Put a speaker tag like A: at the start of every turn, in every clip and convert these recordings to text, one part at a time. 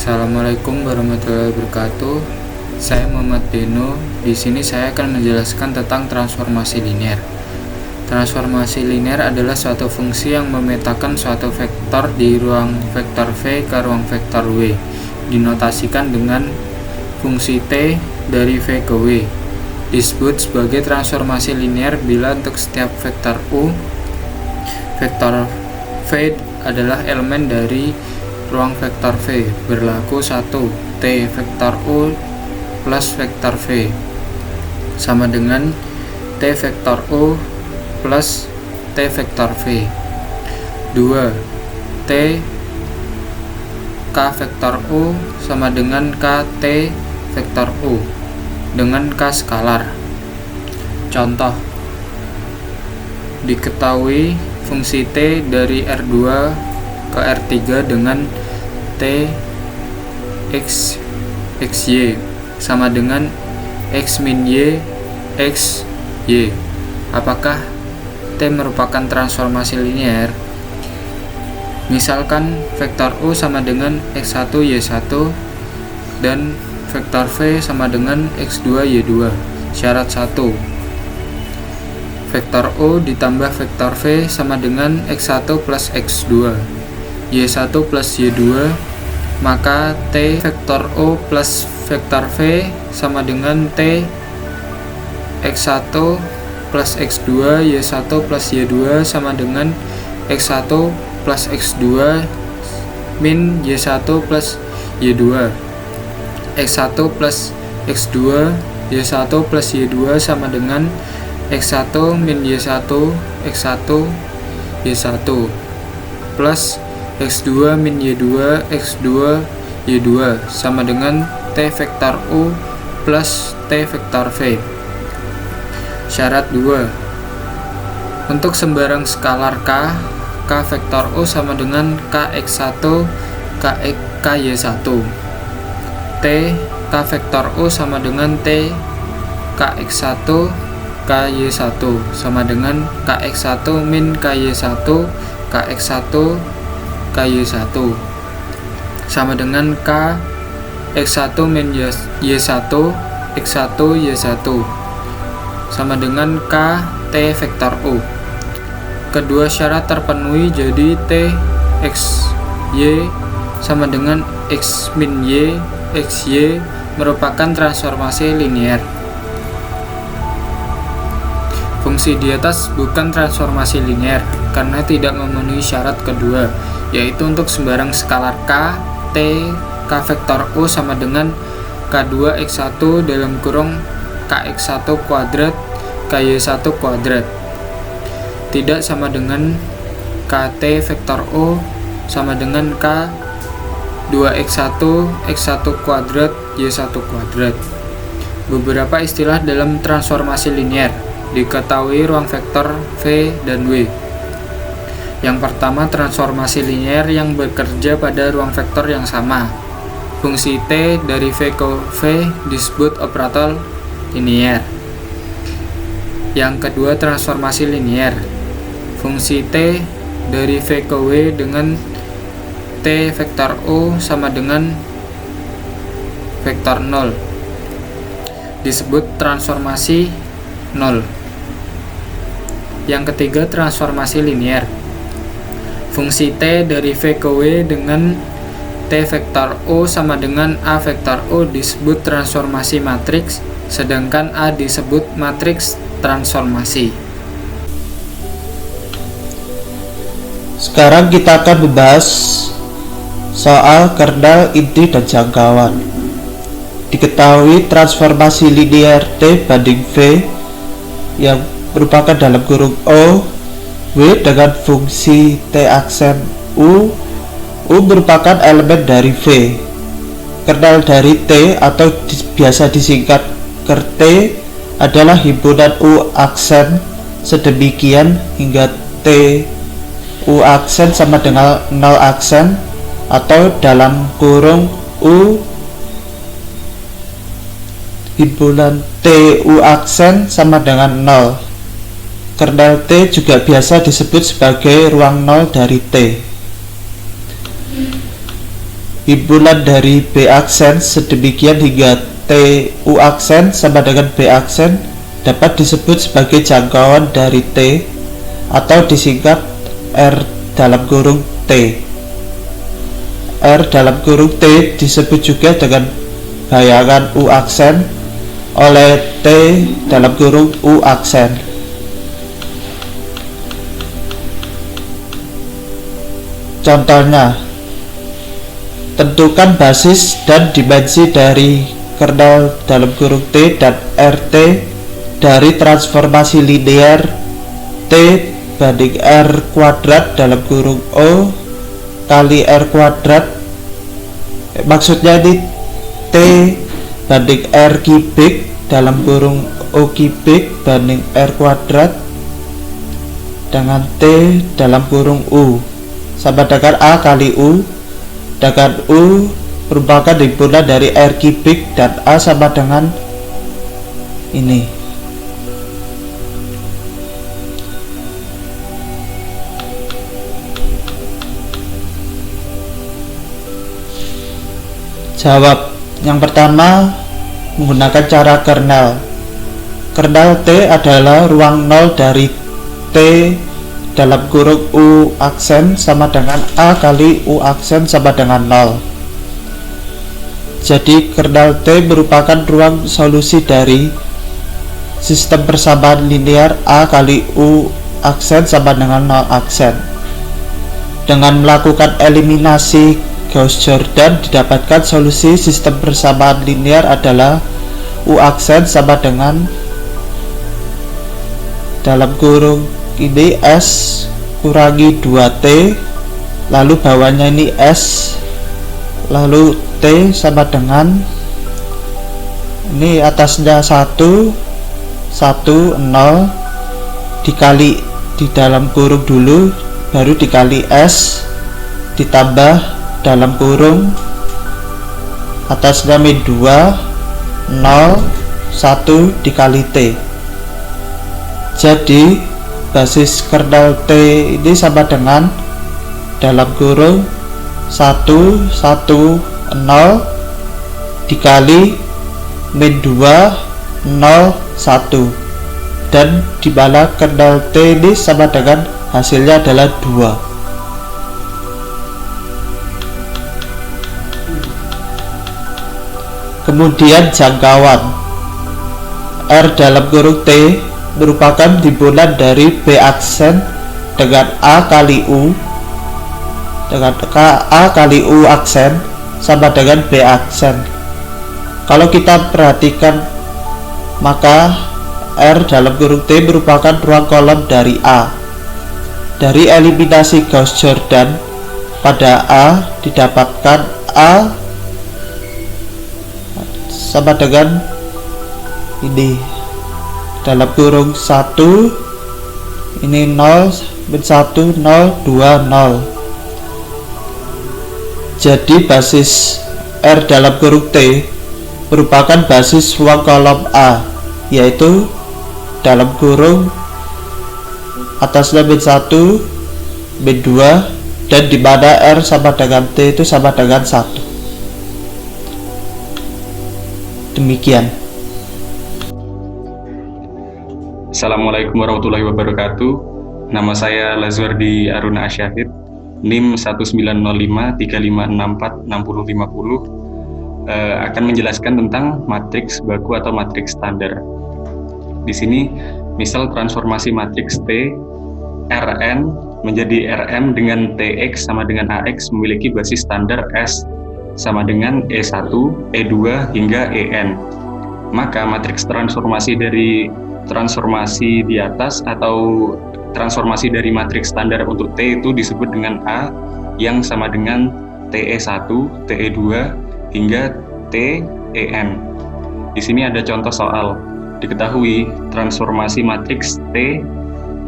A: Assalamualaikum warahmatullahi wabarakatuh. Saya Muhammad Deno. Di sini saya akan menjelaskan tentang transformasi linear. Transformasi linear adalah suatu fungsi yang memetakan suatu vektor di ruang vektor V ke ruang vektor W. Dinotasikan dengan fungsi T dari V ke W. Disebut sebagai transformasi linear bila untuk setiap vektor U, vektor V adalah elemen dari ruang vektor V berlaku 1 T vektor U plus vektor V sama dengan T vektor U plus T vektor V. 2 T K vektor U sama dengan K T vektor U dengan K skalar. Contoh, diketahui fungsi T dari R2 ke R3 dengan T X Y sama dengan X min Y X Y. Apakah T merupakan transformasi linear? Misalkan vektor U sama dengan X1 Y1 dan vektor V sama dengan X2 Y2. Syarat 1. Vektor U ditambah vektor V sama dengan X1 plus X2 Y1 plus Y2, maka T vektor U plus vektor V sama dengan T X1 plus X2 Y1 plus Y2 sama dengan X1 plus X2 min Y1 plus Y2. X1 plus X2 Y1 plus Y2 sama dengan X1 min Y1 X1 Y1 plus X2 min Y2 X2 Y2 sama dengan T vektor U plus T vektor V. Syarat 2. Untuk sembarang skalar K vektor U sama dengan Kx1 Ky1. T K vektor U sama dengan T Kx1 Ky1 sama dengan Kx1 min Ky1 Kx1 Ky1 sama dengan K X1 min Y1 X1 Y1 sama dengan K T vektor U. Kedua syarat terpenuhi, jadi T X Y sama dengan X min Y X Y merupakan transformasi linear. Fungsi di atas bukan transformasi linear karena tidak memenuhi syarat kedua, yaitu untuk sembarang skalar K, T, K vektor U sama dengan K2 X1 dalam kurung Kx1 kuadrat Ky1 kuadrat. Tidak sama dengan KT vektor U sama dengan K2 X1 X1 kuadrat Y1 kuadrat. Beberapa istilah dalam transformasi linear diketahui ruang vektor V dan W. Yang pertama, transformasi linear yang bekerja pada ruang vektor yang sama. Fungsi T dari V ke V disebut operator linear. Yang kedua, transformasi linear. Fungsi T dari V ke W dengan T vektor U sama dengan vektor 0 disebut transformasi 0. Yang ketiga, transformasi linear. Fungsi T dari V ke W dengan T vektor U sama dengan A vektor U disebut transformasi matriks, sedangkan A disebut matriks transformasi.
B: Sekarang kita akan membahas soal kernel, inti, dan jangkauan. Diketahui transformasi linear T banding V yang merupakan dalam kurung O W dengan fungsi T aksen U merupakan elemen dari V. Kernel dari T atau biasa disingkat ker T adalah himpunan U aksen sedemikian hingga T U aksen sama dengan 0 aksen atau dalam kurung U himpunan T U aksen sama dengan 0. Kernel T juga biasa disebut sebagai ruang 0 dari T. himpunan dari B aksen sedemikian hingga T U aksen sama dengan B aksen dapat disebut sebagai jangkauan dari T atau disingkat R dalam kurung T. R dalam kurung T disebut juga dengan bayangan U aksen oleh T dalam kurung U aksen. Contohnya, tentukan basis dan dimensi dari kernel dalam kurung T dan RT dari transformasi linear T banding R kuadrat dalam kurung O kali R kuadrat. Maksudnya ini T banding R kubik dalam kurung O kubik banding R kuadrat dengan T dalam kurung U sama dengan A kali U, dengan U merupakan himpunan dari R kubik dan A sama dengan ini. Jawab yang pertama menggunakan cara kernel. Kernel T adalah ruang 0 dari T dalam kurung U aksen sama dengan A kali U aksen sama dengan 0. Jadi kernel T merupakan ruang solusi dari sistem persamaan linear A kali U aksen sama dengan 0 aksen. Dengan melakukan eliminasi Gauss-Jordan didapatkan solusi sistem persamaan linear adalah U aksen sama dengan dalam kurung ini S kurangi 2T, lalu bawahnya ini S, lalu T sama dengan ini atasnya 1 0 dikali di dalam kurung dulu, baru dikali S ditambah dalam kurung atasnya min 2 0 1 dikali T. Jadi basis kernel T ini sama dengan dalam kurung 1 1 0 dikali min 2 0 1, dan dimana kernel T ini sama dengan hasilnya adalah 2. Kemudian jangkauan R dalam kurung T merupakan himpunan dari B aksen dengan A kali U aksen sama dengan B aksen. Kalau kita perhatikan, maka R dalam kurung T merupakan ruang kolom dari A. Dari eliminasi Gauss-Jordan pada A didapatkan A sama dengan ini dalam kurung 1 ini 0 min 1 0 2 0. Jadi basis R dalam kurung T merupakan basis ruang kolom A, yaitu dalam kurung atasnya min 1 min 2, dan dimana R sama dengan T itu sama dengan 1. Demikian.
C: Assalamualaikum warahmatullahi wabarakatuh. Nama saya Lazwardi Aruna Asyahid, NIM 190535646050, akan menjelaskan tentang matriks baku atau matriks standar. Di sini, misal transformasi matriks T, Rn menjadi Rm dengan Tx sama dengan Ax memiliki basis standar S sama dengan E1, E2 hingga En. Maka matriks transformasi dari transformasi di atas atau transformasi dari matriks standar untuk T itu disebut dengan A yang sama dengan TE1, TE2 hingga TEn. Di sini ada contoh soal. Diketahui transformasi matriks T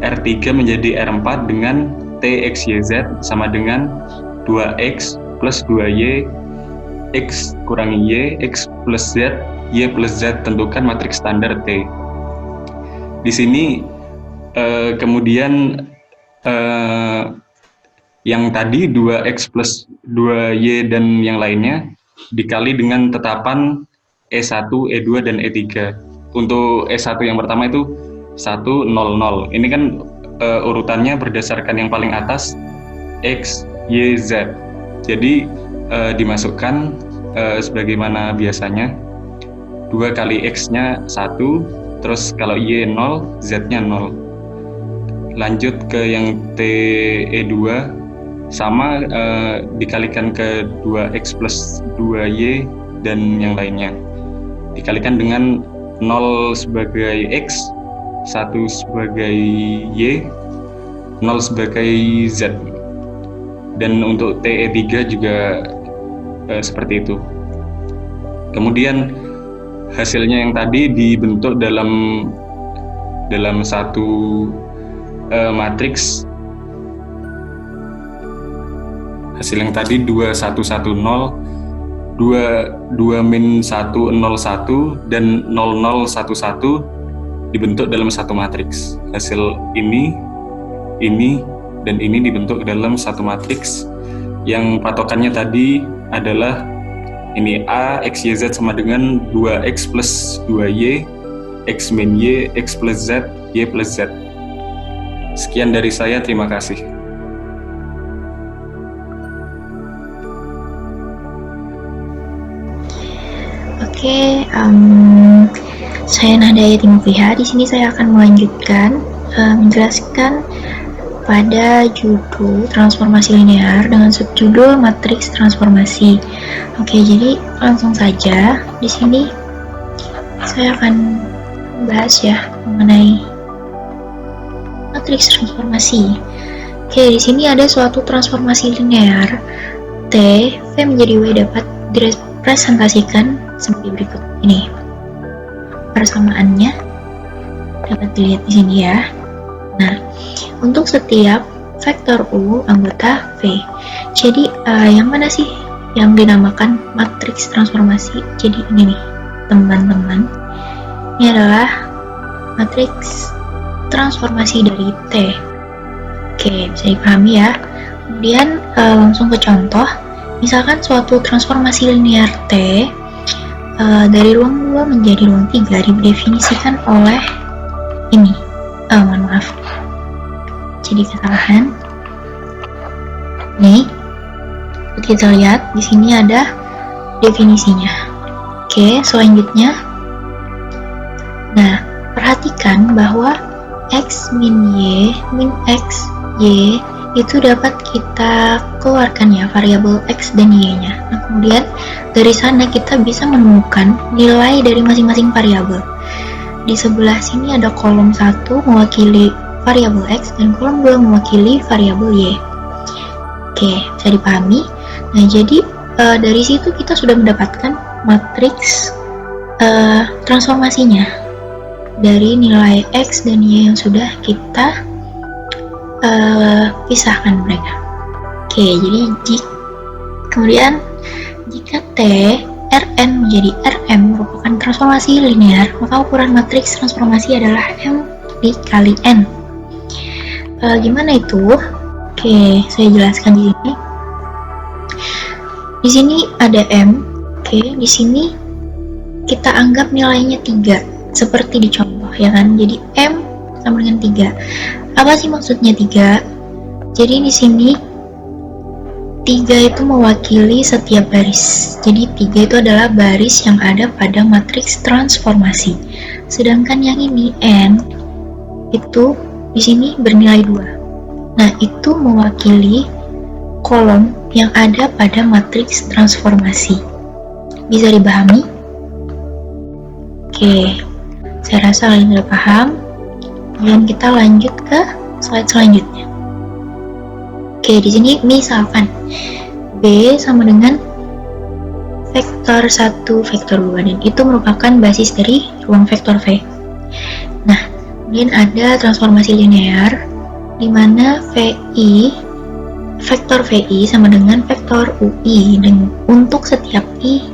C: R3 menjadi R4 dengan TXYZ sama dengan 2X plus 2Y X kurangi Y, X plus Z, Y plus Z. Tentukan matriks standar T. Di sini kemudian Yang tadi 2X plus 2Y dan yang lainnya dikali dengan tetapan E1, E2, dan E3. Untuk E1 yang pertama itu 1, 0, 0. Ini kan urutannya berdasarkan yang paling atas X, Y, Z. Jadi dimasukkan sebagaimana biasanya 2 kali X-nya 1, terus kalau Y 0, Z-nya 0. Lanjut ke yang TE2 sama dikalikan ke 2X plus 2Y dan yang lainnya. Dikalikan dengan 0 sebagai X, 1 sebagai Y, 0 sebagai Z. Dan untuk TE3 juga seperti itu. Kemudian hasilnya yang tadi dibentuk dalam satu matriks. Hasil yang tadi 2, 1, 1, 0, 2, min 1, 0, 1, dan 0, 0, 1, 1 dibentuk dalam satu matriks. Hasil ini, dan ini dibentuk dalam satu matriks yang patokannya tadi adalah ini A, X, Y, Z sama dengan 2X plus 2Y, X min Y, X plus Z, Y plus Z. Sekian dari saya, terima kasih.
D: Oke, saya Nahdaya Timofliha. Di sini saya akan melanjutkan menjelaskan pada judul transformasi linear dengan subjudul matriks transformasi. Oke, jadi langsung saja di sini saya akan membahas ya mengenai matriks transformasi. Oke, di sini ada suatu transformasi linear T, V menjadi W dapat direpresentasikan sebagai berikut ini. Persamaannya dapat dilihat di sini ya. Nah, untuk setiap vektor U anggota V. Jadi yang mana sih yang dinamakan matriks transformasi? Jadi ini nih, teman-teman. Ini adalah matriks transformasi dari T. Oke, bisa dipahami ya. Kemudian langsung ke contoh. Misalkan suatu transformasi linear T dari ruang 2 menjadi ruang 3 didefinisikan oleh ini. Mohon maaf. Jadi kesalahan. Nih, kita lihat di sini ada definisinya. Oke, selanjutnya. Nah, perhatikan bahwa X min Y min X Y itu dapat kita keluarkan ya, variabel X dan Y-nya. Nah, kemudian dari sana kita bisa menemukan nilai dari masing-masing variabel. Di sebelah sini ada kolom 1 mewakili variabel X dan kolom 2 mewakili variabel Y. Oke, bisa dipahami. Nah, jadi dari situ kita sudah mendapatkan matriks transformasinya dari nilai X dan Y yang sudah kita pisahkan mereka. Oke, jadi kemudian jika T Rn menjadi Rm merupakan transformasi linear, maka ukuran matriks transformasi adalah M dikali N. Gimana itu? Oke, saya jelaskan di sini. Di sini ada M. Oke, di sini kita anggap nilainya 3 seperti di contoh ya kan. Jadi M sama dengan 3. Apa sih maksudnya 3? Jadi di sini 3 itu mewakili setiap baris. Jadi 3 itu adalah baris yang ada pada matriks transformasi. Sedangkan yang ini N itu di sini bernilai 2. Nah, itu mewakili kolom yang ada pada matriks transformasi. Bisa dipahami? Oke, saya rasa kalian sudah paham. Kemudian kita lanjut ke slide selanjutnya. Oke, di sini misalkan B sama dengan vektor 1, vektor 2, dan itu merupakan basis dari ruang vektor V. Nah, kemudian ada transformasi linear di mana VI, vektor VI sama dengan vektor UI dan untuk setiap I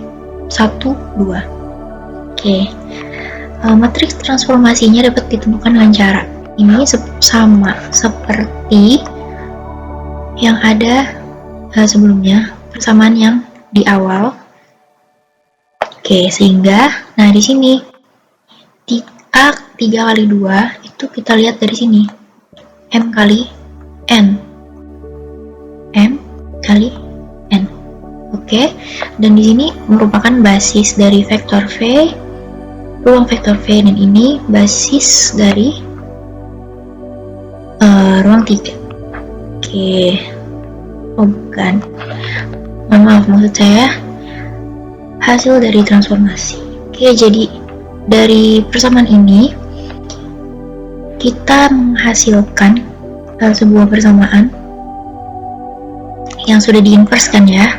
D: 1, 2. Oke. Matriks transformasinya dapat ditentukan dengan cara ini sama seperti yang ada sebelumnya, persamaan yang di awal. Oke, sehingga nah di sini A 3 kali 2 itu kita lihat dari sini, M kali N. M kali N. Oke, dan di sini merupakan basis dari vektor V, ruang vektor V, dan ini basis dari ruang 3. Oke. Oh, bukan. Mohon maaf, maksud saya hasil dari transformasi. Oke, jadi dari persamaan ini kita menghasilkan sebuah persamaan yang sudah diinverskan ya.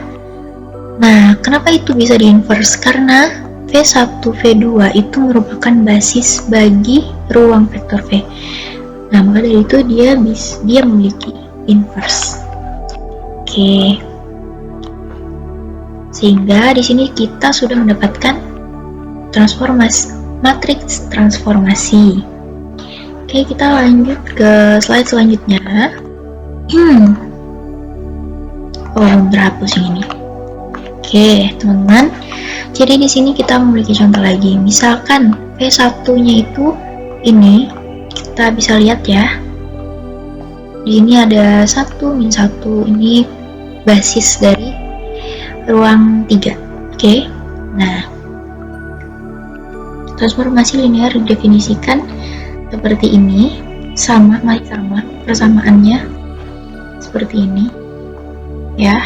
D: Nah, kenapa itu bisa diinvers? Karena V1, V2 itu merupakan basis bagi ruang vektor V. Nah, maka dari itu dia memiliki inverse. Oke. Sehingga di sini kita sudah mendapatkan matriks transformasi. Oke, kita lanjut ke slide selanjutnya. Oh, terhapus yang ini. Oke, teman-teman. Jadi di sini kita memiliki contoh lagi. Misalkan V1-nya itu ini, kita bisa lihat ya. Di sini ada 1, min 1, ini basis dari ruang 3. Oke. Nah, transformasi linear didefinisikan seperti ini, masih sama persamaannya seperti ini. Ya.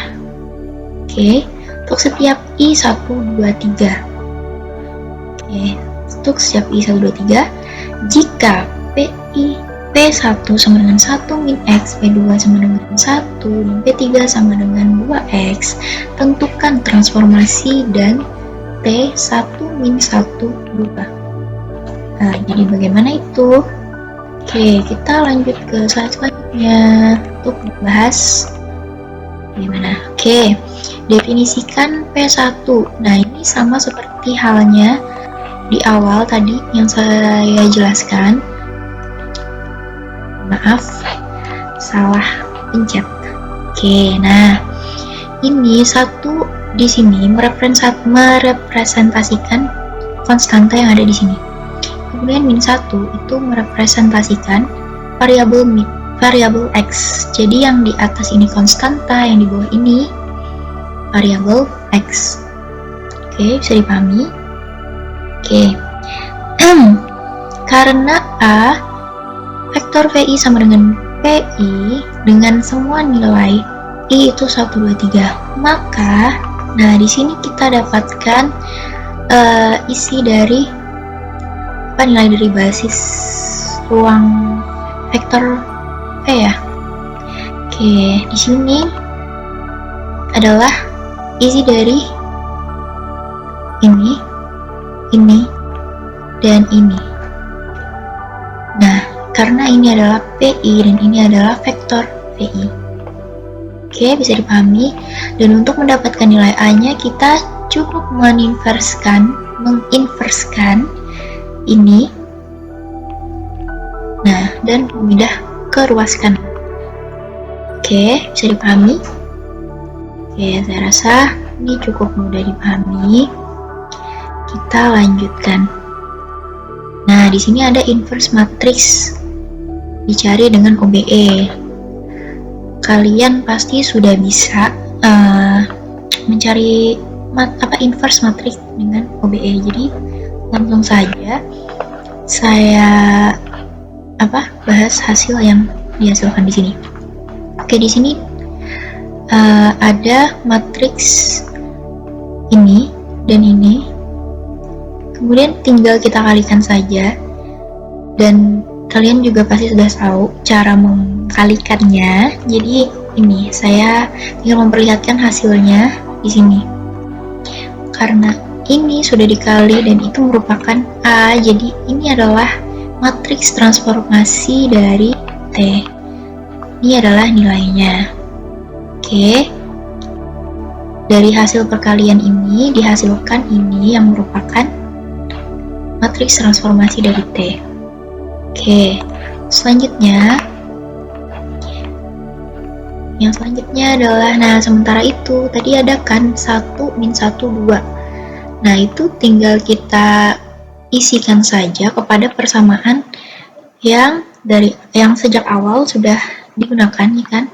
D: Oke. Untuk setiap I 1, 2, 3. Oke, untuk setiap I 1, 2, 3, jika P1 sama dengan 1 min X, P2 sama dengan 1, dan P3 sama dengan 2X, tentukan transformasi dan T1 min 1, 2. Nah, jadi bagaimana itu? Oke, kita lanjut ke slide selanjutnya untuk membahas bagaimana. Oke, definisikan P1. Nah, ini sama seperti halnya di awal tadi yang saya jelaskan. Maaf, salah pencet. Oke, nah ini satu di sini merepresentasikan konstanta yang ada di sini. Kemudian min 1 itu merepresentasikan variabel X. Jadi yang di atas ini konstanta, yang di bawah ini variabel X. Oke, bisa dipahami? Oke. Karena A vektor VI sama dengan PI dengan semua nilai I itu 1, 2, 3, maka nah di sini kita dapatkan isi dari nilai dari basis ruang vektor V ya. Oke, di sini adalah isi dari ini, dan ini. Nah, karena ini adalah PI dan ini adalah vektor VI. Oke, bisa dipahami. Dan untuk mendapatkan nilai A-nya kita cukup menginverskan ini. Nah, dan memindah ke ruas kanan. Oke, bisa dipahami? Oke, saya rasa ini cukup mudah dipahami. Kita lanjutkan. Nah, di sini ada inverse matrix dicari dengan OBE. Kalian pasti sudah bisa mencari inverse matrix dengan OBE. Jadi langsung saja saya bahas hasil yang dihasilkan di sini. Oke, di sini ada matriks ini dan ini. Kemudian tinggal kita kalikan saja, dan kalian juga pasti sudah tahu cara mengkalikannya. Jadi ini saya tinggal memperlihatkan hasilnya di sini. Karena ini sudah dikali dan itu merupakan A, jadi ini adalah matriks transformasi dari T. Ini adalah nilainya. Oke. Dari hasil perkalian ini dihasilkan ini yang merupakan matriks transformasi dari T. Oke, selanjutnya Yang selanjutnya adalah, nah sementara itu tadi ada kan 1, min 1, 2. Nah itu tinggal kita isikan saja kepada persamaan yang sejak awal sudah digunakan, ya kan?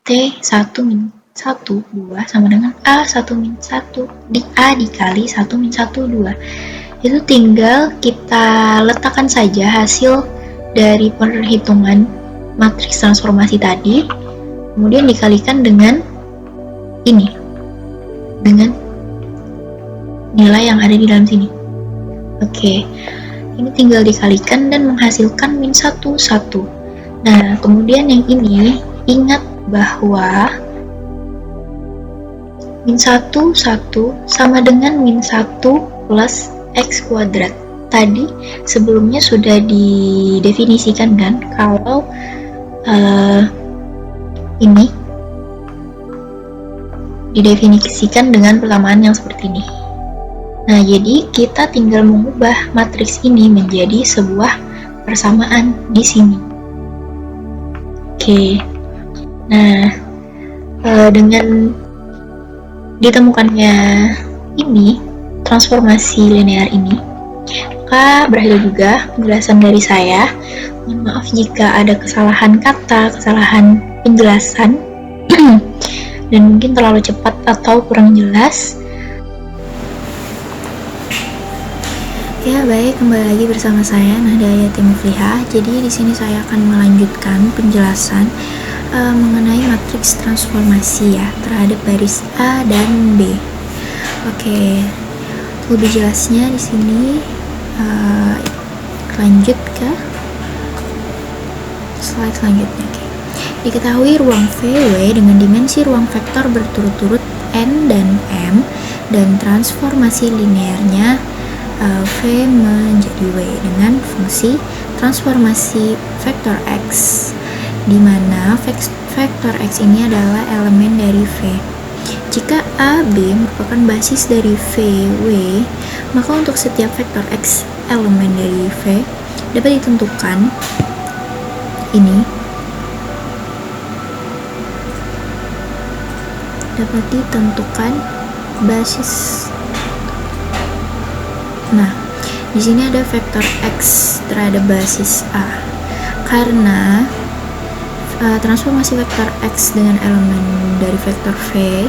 D: T1 min 1, 2 sama dengan A1 min 1 di A dikali 1 min 1, 2. Itu tinggal kita letakkan saja hasil dari perhitungan matriks transformasi tadi, kemudian dikalikan dengan ini, dengan nilai yang ada di dalam sini. Oke, ini tinggal dikalikan dan menghasilkan min 1, 1. Nah, kemudian yang ini, ingat bahwa min 1, 1 sama dengan min 1 plus X kuadrat. Tadi sebelumnya sudah didefinisikan kan, kalau ini didefinisikan dengan persamaan yang seperti ini. Nah, jadi kita tinggal mengubah matriks ini menjadi sebuah persamaan di sini. Oke. Nah, dengan ditemukannya ini transformasi linear ini, maka berakhir juga penjelasan dari saya. Mohon maaf jika ada kesalahan kata, kesalahan penjelasan dan mungkin terlalu cepat atau kurang jelas. Ya baik, kembali lagi bersama saya Nahda Hayati Muflihah. Jadi di sini saya akan melanjutkan penjelasan mengenai matriks transformasi ya terhadap baris A dan B. Oke, lebih jelasnya di sini lanjut ke slide selanjutnya. Oke. Diketahui ruang VW dengan dimensi ruang vektor berturut-turut N dan M dan transformasi linearnya V menjadi W dengan fungsi transformasi vektor X, di mana vektor X ini adalah elemen dari V. Jika AB merupakan basis dari VW, maka untuk setiap vektor X elemen dari V dapat ditentukan basis. Nah, di sini ada vektor X terhadap basis A. Karena transformasi vektor X dengan elemen dari vektor V,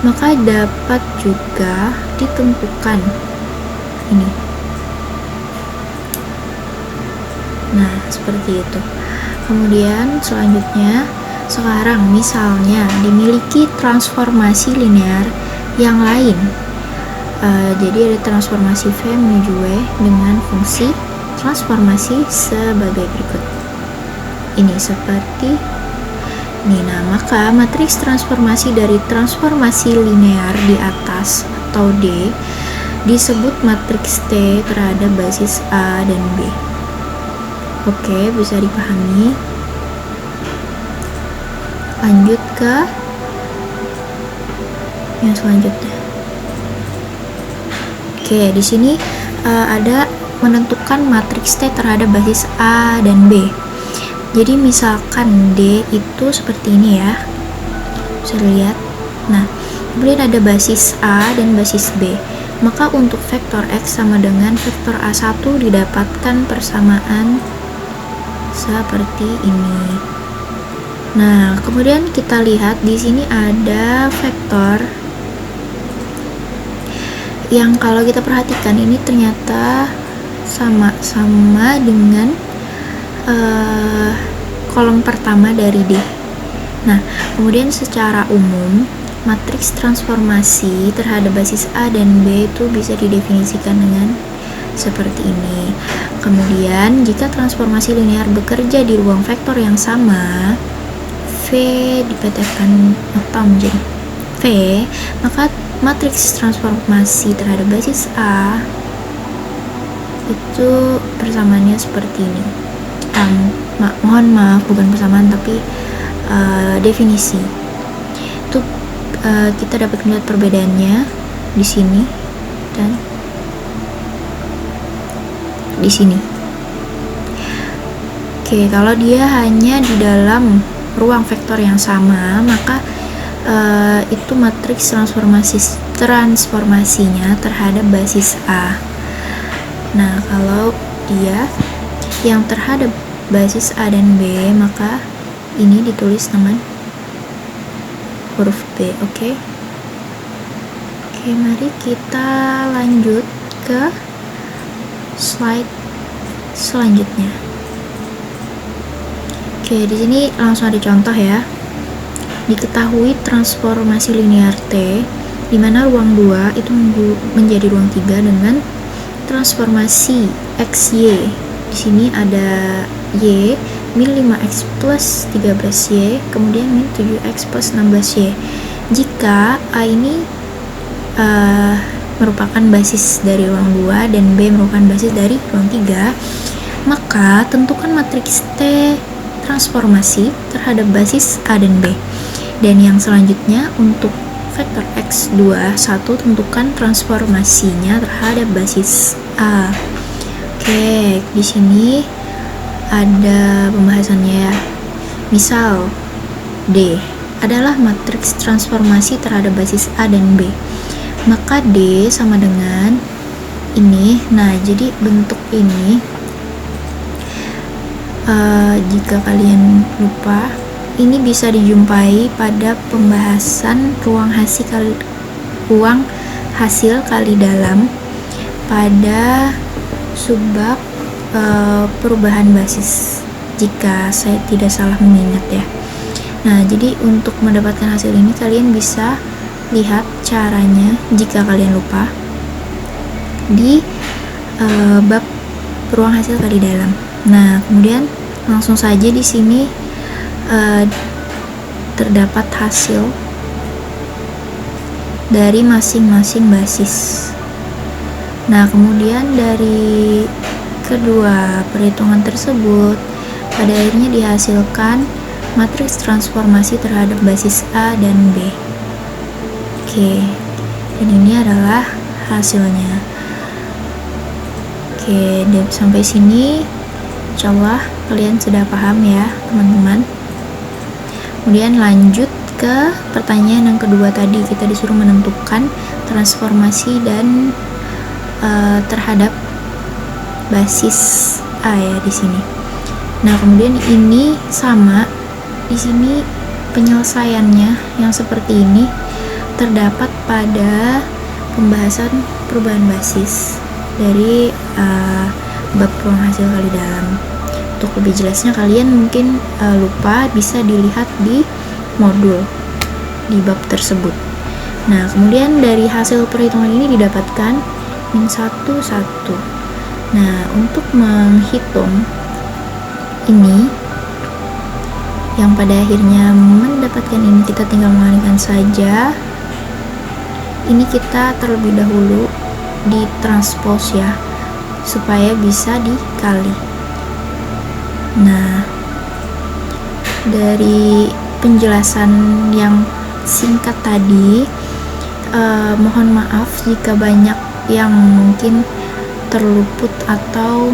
D: maka dapat juga ditentukan ini. Nah, seperti itu. Kemudian selanjutnya, sekarang misalnya dimiliki transformasi linear yang lain. Jadi ada transformasi V menuju W dengan fungsi transformasi sebagai berikut. Ini seperti ini. Nah, maka matriks transformasi dari transformasi linear di atas atau D disebut matriks T terhadap basis A dan B. Oke, bisa dipahami. Lanjut ke yang selanjutnya. Oke, di sini ada menentukan matriks T terhadap basis A dan B. Jadi misalkan D itu seperti ini ya, bisa dilihat. Nah, kemudian ada basis A dan basis B. Maka untuk vektor X sama dengan vektor A1 didapatkan persamaan seperti ini. Nah, kemudian kita lihat di sini ada vektor yang kalau kita perhatikan ini ternyata sama dengan kolom pertama dari D. Nah, kemudian secara umum matriks transformasi terhadap basis A dan B itu bisa didefinisikan dengan seperti ini. Kemudian jika transformasi linear bekerja di ruang vektor yang sama, V dipetahkan atau menjadi V, maka matriks transformasi terhadap basis A itu persamaannya seperti ini. Mohon maaf, bukan persamaan tapi definisi. Itu kita dapat melihat perbedaannya di sini dan di sini. Oke, kalau dia hanya di dalam ruang vektor yang sama, maka itu matriks transformasinya terhadap basis A. Nah, kalau dia yang terhadap basis A dan B, maka ini ditulis dengan huruf B. Oke, mari kita lanjut ke slide selanjutnya. Oke, di sini langsung ada contoh ya. Diketahui transformasi linear T di mana ruang 2 itu menjadi ruang 3 dengan transformasi XY. Di sini ada Y min 5x plus 13y, kemudian min 7x plus 16y. Jika A ini merupakan basis dari ruang 2 dan B merupakan basis dari ruang 3, maka tentukan matriks T transformasi terhadap basis A dan B. Dan yang selanjutnya untuk vektor x2, 1 tentukan transformasinya terhadap basis A. Oke, di sini ada pembahasannya ya. Misal D adalah matriks transformasi terhadap basis A dan B, maka D sama dengan ini. Nah, jadi bentuk ini jika kalian lupa, ini bisa dijumpai pada pembahasan ruang hasil kali dalam pada subbab perubahan basis, jika saya tidak salah mengingat ya. Nah, jadi untuk mendapatkan hasil ini kalian bisa lihat caranya jika kalian lupa di bab ruang hasil kali dalam. Nah, kemudian langsung saja di sini terdapat hasil dari masing-masing basis. Nah, kemudian dari kedua perhitungan tersebut pada akhirnya dihasilkan matriks transformasi terhadap basis A dan B. Oke, dan ini adalah hasilnya. Oke, dan sampai sini insyaallah kalian sudah paham ya teman-teman. Kemudian lanjut ke pertanyaan yang kedua tadi, kita disuruh menentukan transformasi dan terhadap basis A ya di sini. Nah, kemudian ini sama di sini penyelesaiannya yang seperti ini terdapat pada pembahasan perubahan basis dari bab ruang hasil kali dalam. Untuk lebih jelasnya kalian mungkin lupa, bisa dilihat di modul di bab tersebut. Nah, kemudian dari hasil perhitungan ini didapatkan min 1, 1. Nah, untuk menghitung ini yang pada akhirnya mendapatkan ini, kita tinggal mengalihkan saja. Ini kita terlebih dahulu ditranspos ya, supaya bisa dikali. Nah, dari penjelasan yang singkat tadi, mohon maaf jika banyak yang mungkin terluput atau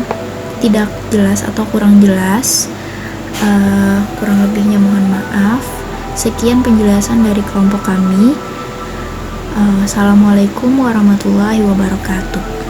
D: tidak jelas atau kurang jelas. Kurang lebihnya mohon maaf. Sekian penjelasan dari kelompok kami. Assalamualaikum warahmatullahi wabarakatuh.